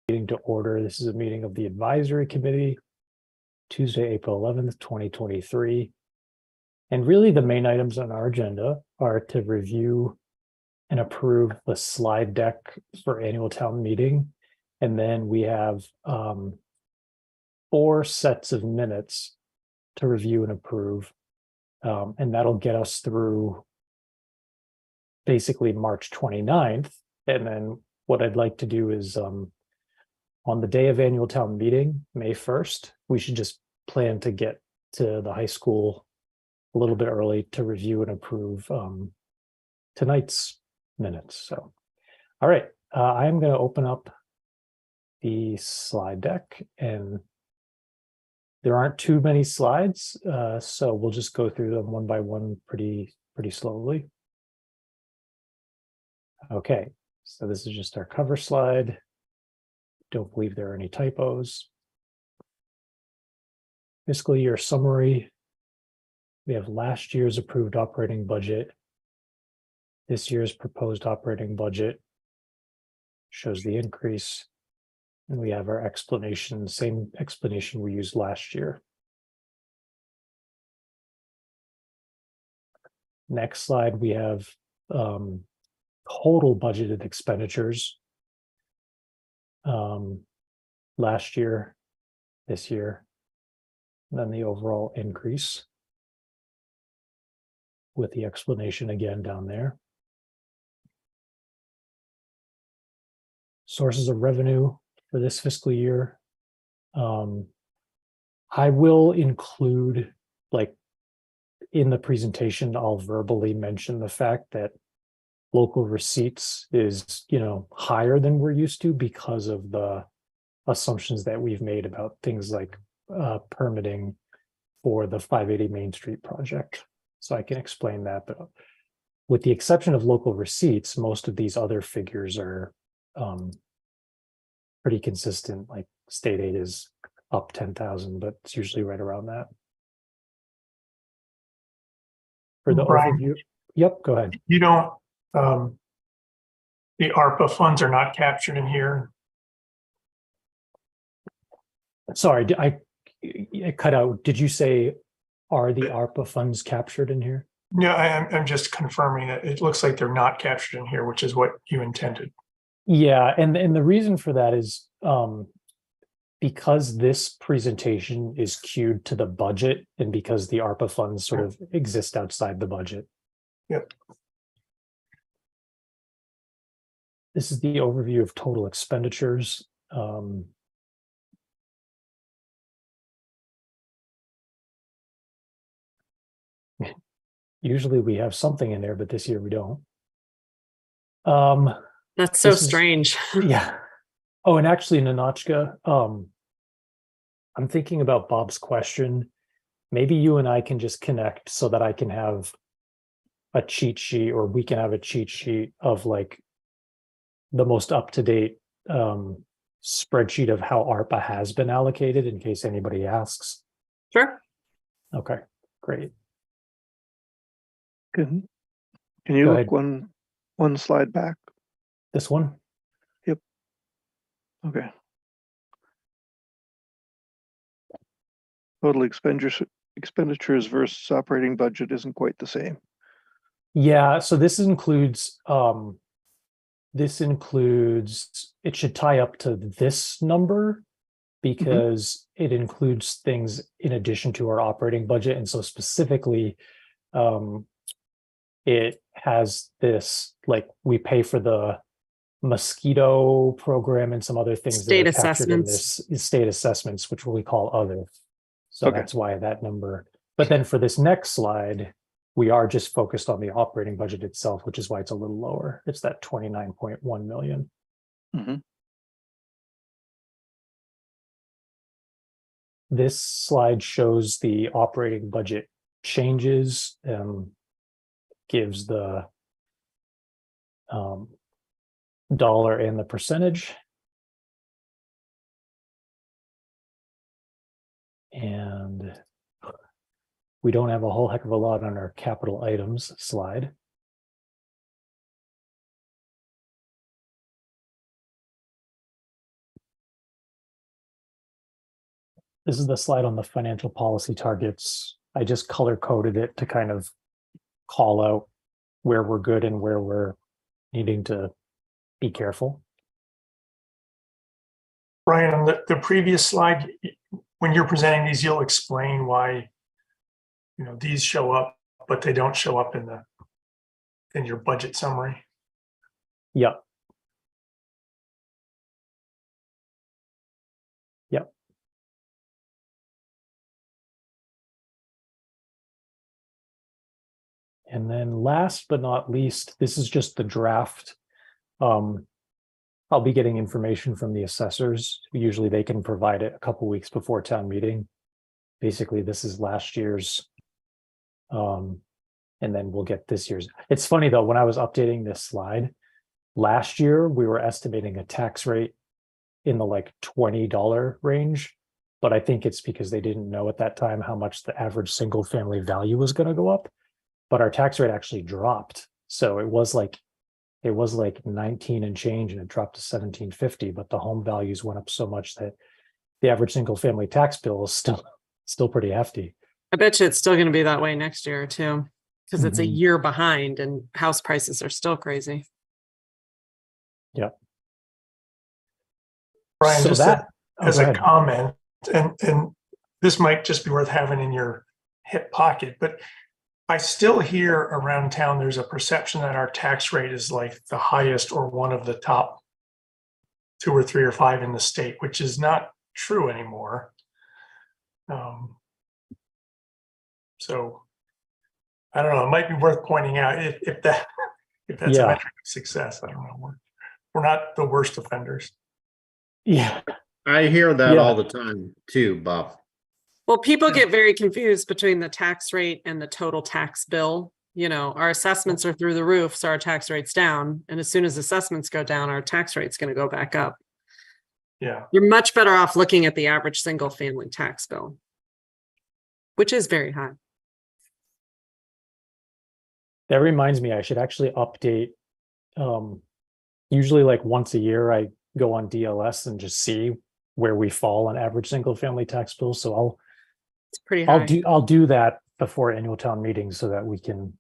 Meeting to order. This is a meeting of the advisory committee, Tuesday, April 11th, 2023. And really the main items on our agenda are to review and approve the slide deck for annual town meeting. And then we have 4 sets of minutes to review and approve. And that'll get us through basically March 29th. And then what I'd like to do is on the day of annual town meeting, May 1st, we should just plan to get to the high school a little bit early to review and approve tonight's minutes. So, all right, I'm going to open up the slide deck, and there aren't too many slides, so we'll just go through them one by one pretty slowly. Okay, so this is just our cover slide. Don't believe there are any typos. Fiscal year summary. We have last year's approved operating budget. This year's proposed operating budget shows the increase. And we have our explanation, same explanation we used last year. Next slide, we have total budgeted expenditures. Last year, this year, and then the overall increase with the explanation again down there. Sources of revenue for this fiscal year. I will include, like, in the presentation, I'll verbally mention the fact that local receipts is, higher than we're used to because of the assumptions that we've made about things like permitting for the 580 Main Street project. So I can explain that, but with the exception of local receipts, most of these other figures are pretty consistent. Like state aid is up 10,000, but it's usually right around that. For the Brian, overview, yep, go ahead. You don't, the ARPA funds are not captured in here. Sorry, I cut out. Did you say, are the ARPA funds captured in here? No, I'm just confirming that it looks like they're not captured in here, which is what you intended. Yeah, and the reason for that is because this presentation is queued to the budget and because the ARPA funds sort of exist outside the budget. Yep. This is the overview of total expenditures. Usually we have something in there, but this year we don't. That's so strange. Yeah. Oh, and actually, Nanochka, I'm thinking about Bob's question. Maybe you and I can just connect so that I can have a cheat sheet, or we can have a cheat sheet of like the most up-to-date spreadsheet of how ARPA has been allocated in case anybody asks. Sure. Okay, great. Can you Go look ahead. one slide back? This one? Yep. Okay. Total expenditures versus operating budget isn't quite the same. Yeah, so this includes it should tie up to this number because it includes things in addition to our operating budget. And so specifically, it has this, like, we pay for the mosquito program and some other things State that are captured in assessments. this state assessments, which we call other. So Okay. that's why that number. But then for this next slide, we are just focused on the operating budget itself, which is why it's a little lower. It's that 29.1 million. Mm-hmm. This slide shows the operating budget changes, gives the dollar and the percentage. And we don't have a whole heck of a lot on our capital items slide. this is the slide on the financial policy targets. I just color coded it to kind of call out where we're good and where we're needing to be careful. Brian, on the previous slide, when you're presenting these, you'll explain why, these show up, but they don't show up in your budget summary. Yep. Yep. And then last but not least, this is just the draft. I'll be getting information from the assessors. Usually they can provide it a couple weeks before town meeting. Basically, this is last year's. And then we'll get this year's. It's funny though, when I was updating this slide, last year we were estimating a tax rate in the like $20 range. But I think it's because they didn't know at that time how much the average single family value was going to go up. But our tax rate actually dropped. So it was like 19 and change, and it dropped to 1750, but the home values went up so much that the average single family tax bill is still pretty hefty. I bet you it's still going to be that way next year too, because it's a Mhm. year behind and house prices are still crazy. Yep. Brian, So just that as go a ahead. comment, and this might just be worth having in your hip pocket, but I still hear around town there's a perception that our tax rate is like the highest or one of the top 2 or 3 or 5 in the state, which is not true anymore. So I don't know, it might be worth pointing out if that's Yeah. a metric of success. I don't know. We're not the worst offenders. Yeah. I hear that Yeah. all the time too, Bob. Well, people Yeah. get very confused between the tax rate and the total tax bill. Our assessments are through the roof, so our tax rate's down. And as soon as assessments go down, our tax rate's going to go back up. Yeah. You're much better off looking at the average single family tax bill, which is very high. That reminds me, I should actually update. Usually like once a year, I go on DLS and just see where we fall on average single family tax bills. So It's pretty high. I'll do that before annual town meeting so that we can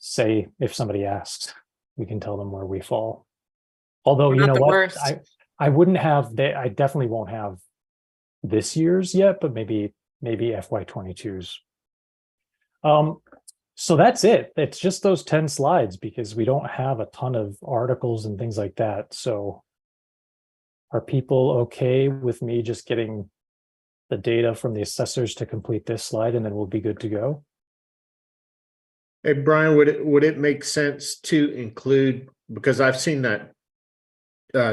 say, if somebody asks, we can tell them where we fall. Although, We're you not know the what, worst. I wouldn't have, I definitely won't have this year's yet, but maybe FY22's. So that's it. It's just those 10 slides because we don't have a ton of articles and things like that. So are people okay with me just getting the data from the assessors to complete this slide and then we'll be good to go? Hey, Brian, would it make sense to include, because I've seen that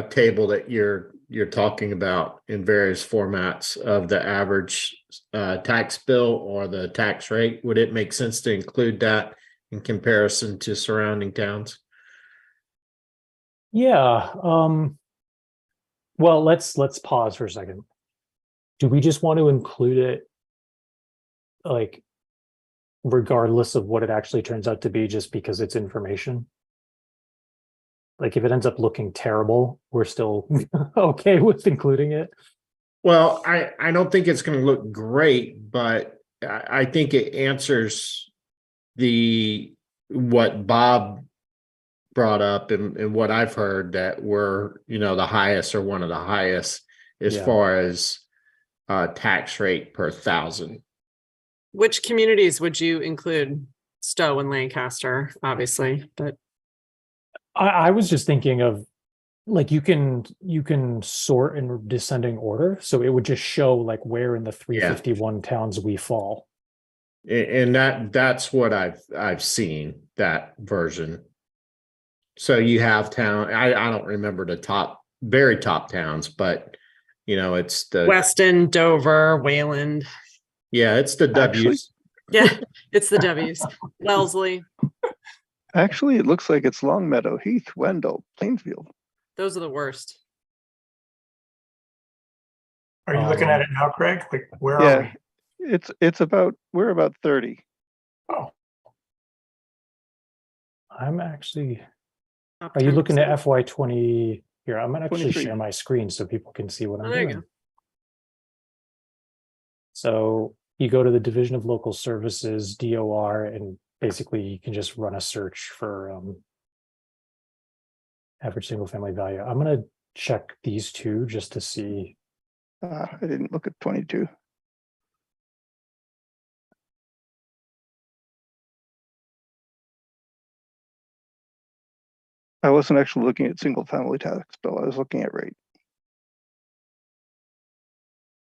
table that you're talking about in various formats of the average tax bill or the tax rate. Would it make sense to include that in comparison to surrounding towns? Yeah. Well, let's pause for a second. Do we just want to include it like regardless of what it actually turns out to be just because it's information? Like if it ends up looking terrible, we're still okay with including it? Well, I don't think it's going to look great, but I think it answers what Bob brought up and what I've heard, that we're, the highest or one of the highest as Yeah. far as tax rate per thousand. Which communities would you include? Stowe and Lancaster, obviously, but I was just thinking of like you can sort in descending order, so it would just show like where in the 351 towns we fall. And that's what I've seen, that version. So you have I don't remember the very top towns, but it's the Weston, Dover, Wayland. Yeah, it's the Actually- W's. Yeah, it's the W's. Wellesley. Actually, it looks like it's Longmeadow, Heath, Wendell, Plainfield. Those are the worst. Are you looking at it now, Craig? Like, where are Yeah, we? we're about 30. Oh, I'm actually, Top are you looking 10%. at FY20 here? I'm gonna actually 23. share my screen so people can see what I'm Oh, there you doing. go. So you go to the Division of Local Services, DOR, and basically you can just run a search for average single family value. I'm gonna check these two just to see. I didn't look at 22. I wasn't actually looking at single family tax bill. I was looking at rate.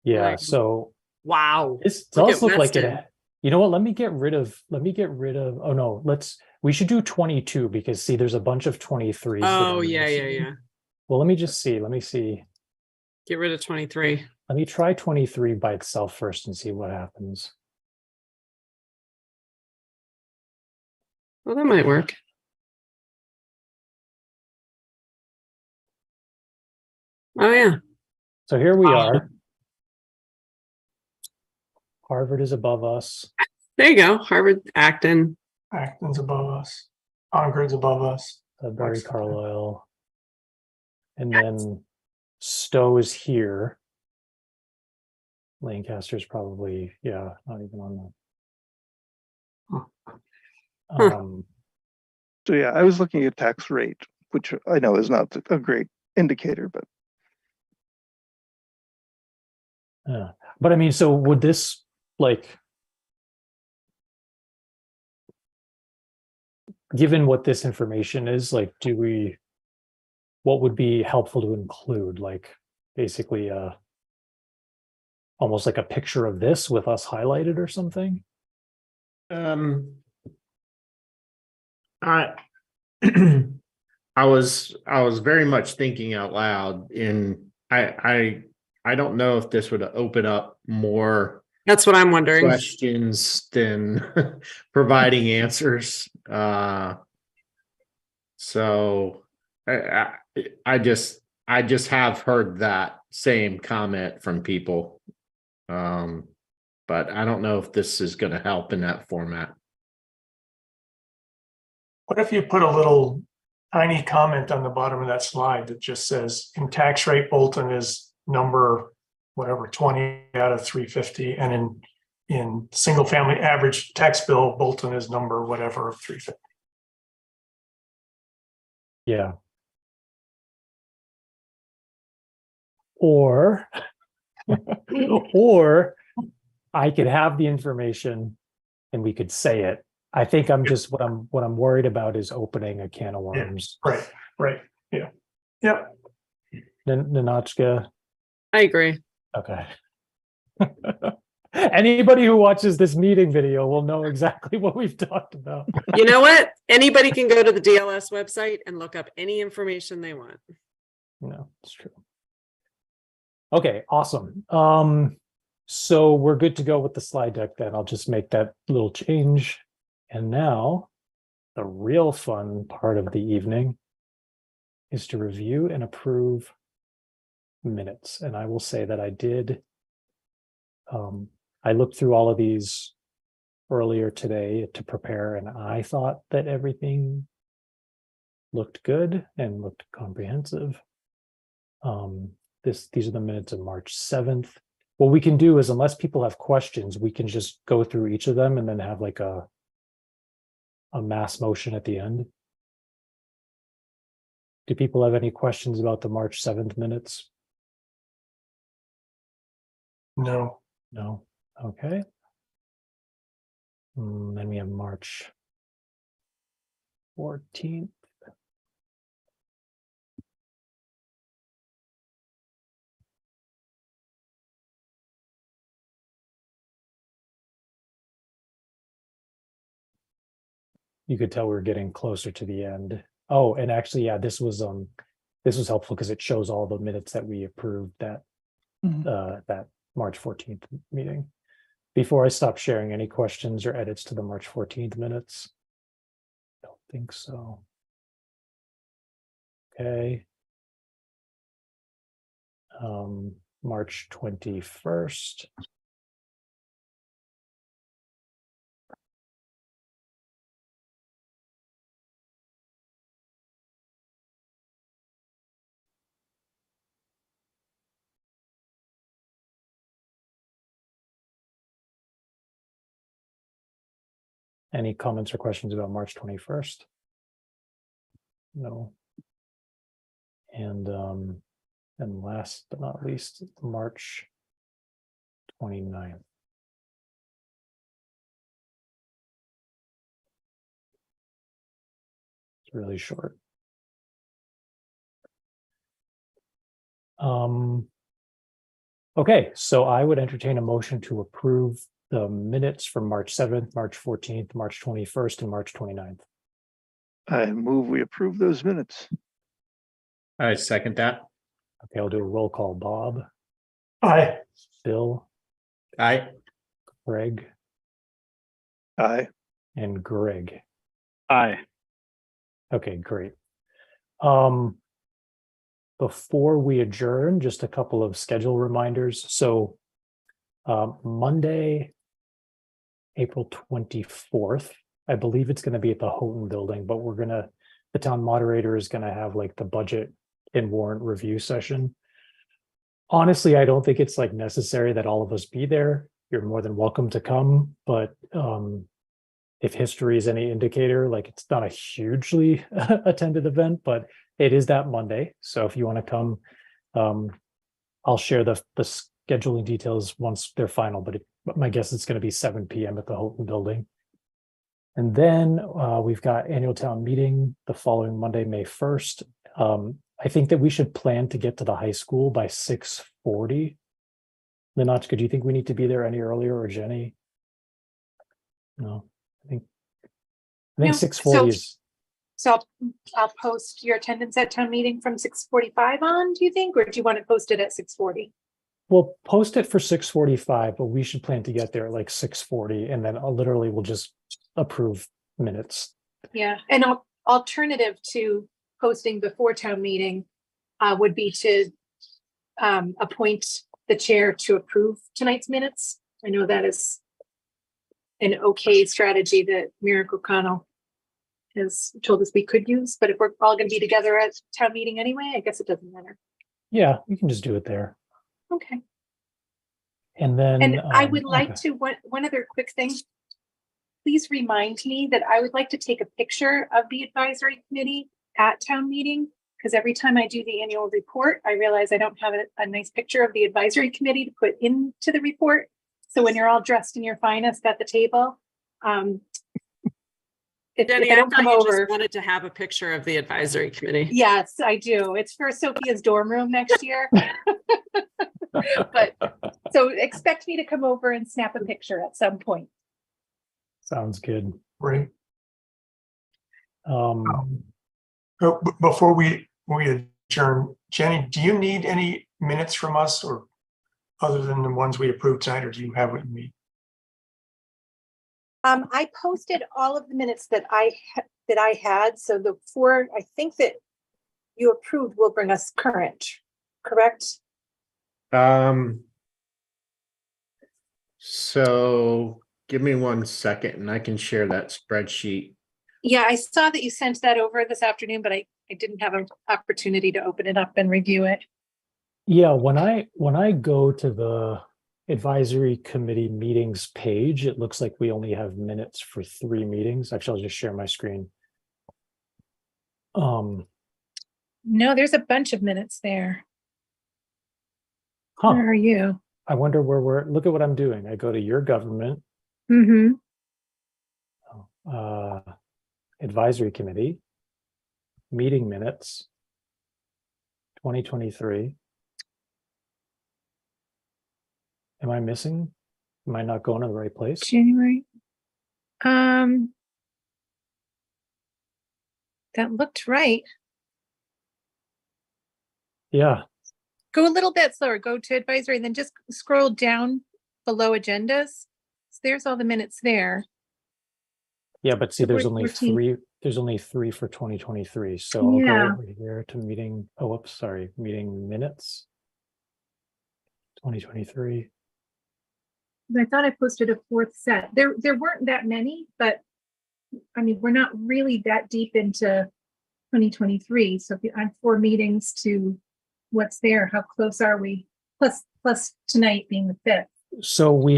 Yeah, Right. so Wow. this Look does at look like Weston. it. You know what? Let me get rid of, oh no, we should do 22 because see, there's a bunch of 23s. that Oh, I'm yeah, yeah, missing. yeah. Well, let me just see. Let me see. Get rid of 23. Let me try 23 by itself first and see what happens. Well, that might work. Oh, yeah. So here we Wow. are. Harvard is above us. There you go. Harvard, Acton. Acton's above us. Concord's above us. Barry Lexington. Carlisle. And then Stowe is here. Lancaster's probably, yeah, not even on that. Huh. So yeah, I was looking at tax rate, which I know is not a great indicator, but Yeah, but I mean, so would this like, given what this information is, like, what would be helpful to include? Like, basically, almost like a picture of this with us highlighted or something? I I was very much thinking out loud in I don't know if this would open up more That's what I'm wondering. questions than providing answers. So I just have heard that same comment from people. But I don't know if this is going to help in that format. What if you put a little tiny comment on the bottom of that slide that just says, in tax rate, Bolton is number, whatever, 20 out of 350, and in single family average tax bill, Bolton is number whatever of 350. Yeah. Or, or I could have the information and we could say it. I think I'm just, what I'm worried about is opening a can of worms. Right, yeah. Yep. Ninotchka, I agree. okay. Anybody who watches this meeting video will know exactly what we've talked about. You know what? Anybody can go to the DLS website and look up any information they want. No, it's true. Okay, awesome. So we're good to go with the slide deck then. I'll just make that little change. And now the real fun part of the evening is to review and approve minutes. And I will say that I did. I looked through all of these earlier today to prepare, and I thought that everything looked good and looked comprehensive. These are the minutes of March 7th. What we can do is, unless people have questions, we can just go through each of them and then have like a mass motion at the end. Do people have any questions about the March 7th minutes? No. No. Okay. Then we have March 14th. You could tell we're getting closer to the end. Oh, and actually, yeah, this was helpful because it shows all the minutes that we approved that that March 14th meeting. Before I stop sharing, any questions or edits to the March 14th minutes? Don't think so. Okay. March 21st. Any comments or questions about March 21st? No. And last but not least, March 29th. It's really short. Okay, so I would entertain a motion to approve the minutes from March 7th, March 14th, March 21st, and March 29th. I move we approve those minutes. I second that. Okay, I'll do a roll call. Bob, Aye. Bill, I, Greg, Aye. and Greg. Aye. Okay, great. Before we adjourn, just a couple of schedule reminders. So Monday, April 24th, I believe it's going to be at the Houghton building, but the town moderator is going to have like the budget and warrant review session. Honestly, I don't think it's like necessary that all of us be there. You're more than welcome to come, but if history is any indicator, like it's not a hugely attended event, but it is that Monday. So if you want to come, I'll share the scheduling details once they're final, but my guess is going to be 7 p.m. at the Houghton building. And then we've got annual town meeting the following Monday, May 1st. I think that we should plan to get to the high school by 6:40. Lenotchka, do you think we need to be there any earlier, or Jenny? No, I think No, 6:40 is. So I'll post your attendance at town meeting from 6:45 on, do you think, or do you want to post it at 6:40? We'll post it for 6:45, but we should plan to get there at like 6:40, and then we'll just approve minutes. Yeah, and alternative to posting before town meeting would be to appoint the chair to approve tonight's minutes. I know that is an okay strategy that Miracle O'Connell has told us we could use, but if we're all going to be together at town meeting anyway, I guess it doesn't matter. Yeah, we can just do it there. Okay. And then And I would like okay. to, one other quick thing. Please remind me that I would like to take a picture of the advisory committee at town meeting, because every time I do the annual report, I realize I don't have a nice picture of the advisory committee to put into the report. So when you're all dressed in your finest at the table, if Jenny, I I don't thought come you over, just wanted to have a picture of the advisory committee. yes, I do. It's for Sophia's dorm room next year. But so expect me to come over and snap a picture at some point. Sounds good. Right. Um, Before we adjourn, Jenny, do you need any minutes from us, or other than the ones we approved tonight, or do you have what you need? I posted all of the minutes that I had. So the 4, I think that you approved will bring us current, correct? So give me 1 second and I can share that spreadsheet. Yeah, I saw that you sent that over this afternoon, but I didn't have an opportunity to open it up and review it. yeah, when I go to the advisory committee meetings page, it looks like we only have minutes for 3 meetings. Actually, I'll just share my screen. No, there's a bunch of minutes there. Huh. Where are you? I wonder where look at what I'm doing. I go to your government, Mm-hmm. advisory committee, meeting minutes, 2023. Am I missing? Am I not going to the right place? January. That looked right. Yeah, Go a little bit slower. Go to advisory and then just scroll down below agendas. So there's all the minutes there. yeah, but see, there's February only 14th. 3. There's only 3 for 2023. So I'll Yeah. go over here to meeting. Oh, whoops, sorry, meeting minutes. 2023. I thought I posted a 4th set. There weren't that many, but I mean, we're not really that deep into 2023. So if you add 4 meetings to what's there, how close are we? Plus tonight being the 5th. So we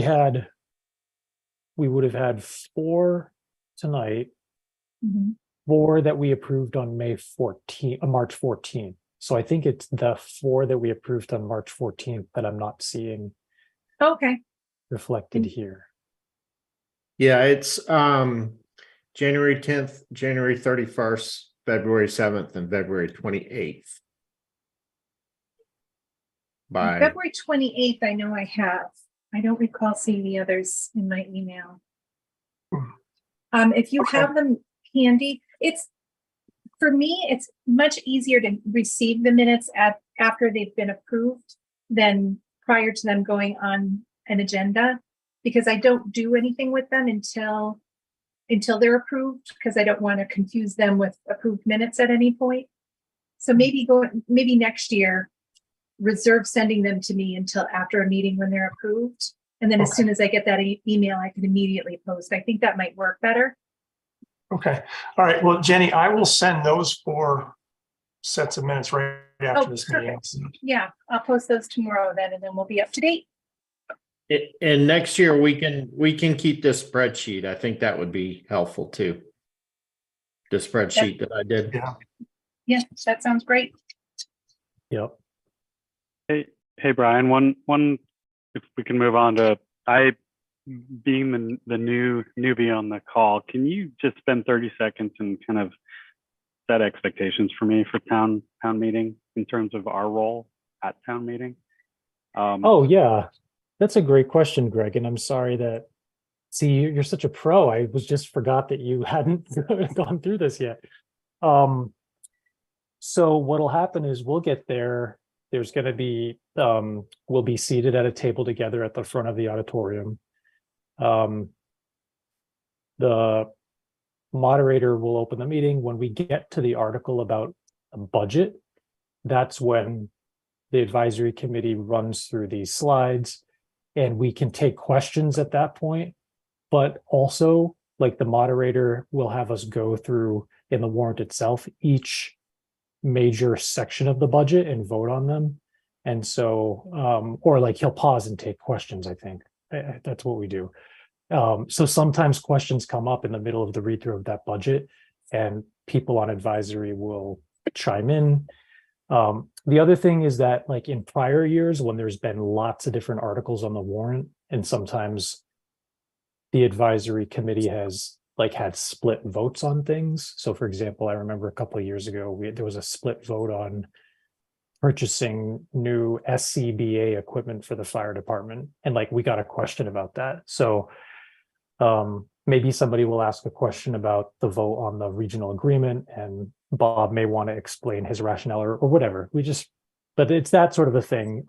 would have had 4 tonight, Mhm. 4 that we approved on March 14th. So I think it's the 4 that we approved on March 14th that I'm not seeing Okay, reflected here. Yeah, it's January 10th, January 31st, February 7th, and February 28th. By February 28th, I know I have. I don't recall seeing the others in my email. If you Okay. have them handy, for me, it's much easier to receive the minutes after they've been approved than prior to them going on an agenda, because I don't do anything with them until they're approved, because I don't want to confuse them with approved minutes at any point. So maybe next year, reserve sending them to me until after a meeting when they're approved. And then as Okay. soon as I get that email, I can immediately post. I think that might work better. Okay, all right. Well, Jenny, I will send those 4 sets of minutes right after this meeting. Yeah, I'll post those tomorrow then, and then we'll be up to date. and next year we can keep this spreadsheet. I think that would be helpful too. The spreadsheet that I did. Yeah. Yeah, that sounds great. Yep. Hey, Brian, one, if we can move on to, being the newbie on the call, can you just spend 30 seconds and kind of set expectations for me for town meeting in terms of our role at town meeting? Oh, yeah. That's a great question, Greg. And I'm sorry that, see, you're such a pro. I just forgot that you hadn't gone through this yet. So what'll happen is we'll get there. There's going to be, we'll be seated at a table together at the front of the auditorium. The moderator will open the meeting. When we get to the article about a budget, that's when the advisory committee runs through these slides, and we can take questions at that point. But also, like, the moderator will have us go through in the warrant itself each major section of the budget and vote on them. And so, or like he'll pause and take questions, I think. That's what we do. So sometimes questions come up in the middle of the read through of that budget, and people on advisory will chime in. The other thing is that, like, in prior years, when there's been lots of different articles on the warrant, and sometimes the advisory committee has like had split votes on things. So for example, I remember a couple of years ago, there was a split vote on purchasing new SCBA equipment for the fire department. And like, we got a question about that. So maybe somebody will ask a question about the vote on the regional agreement, and Bob may want to explain his rationale or whatever. But it's that sort of a thing.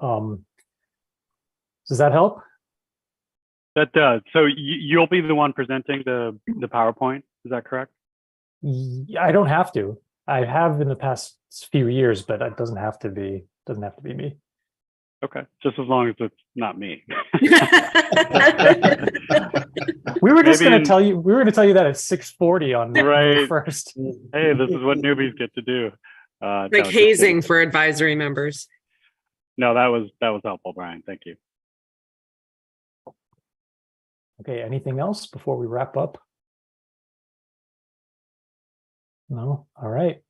Does that help? That does. So you'll be the one presenting the PowerPoint. Is that correct? I don't have to. I have in the past few years, but it doesn't have to be me. Okay, just as long as it's not me. We were just Maybe going to tell you. We were going to tell you that at 6:40 on May Right. 1st. Hey, this is what newbies get to do. No, Like just hazing kidding. for advisory members. No, that was helpful, Brian. Thank you. Okay. Anything else before we wrap up? No. All right.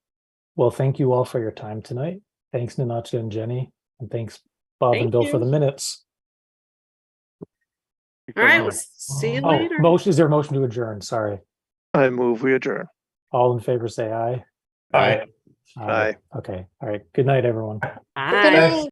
Well, thank you all for your time tonight. Thanks, Nanacha and Jenny, and thanks, Bob Thank and Bill, for you. the minutes. All right, we'll see you Oh, later. motion, is there a motion to adjourn? Sorry. I move we adjourn. All in favor, say aye. Aye. Aye. Okay. All right. Good night, everyone. Bye.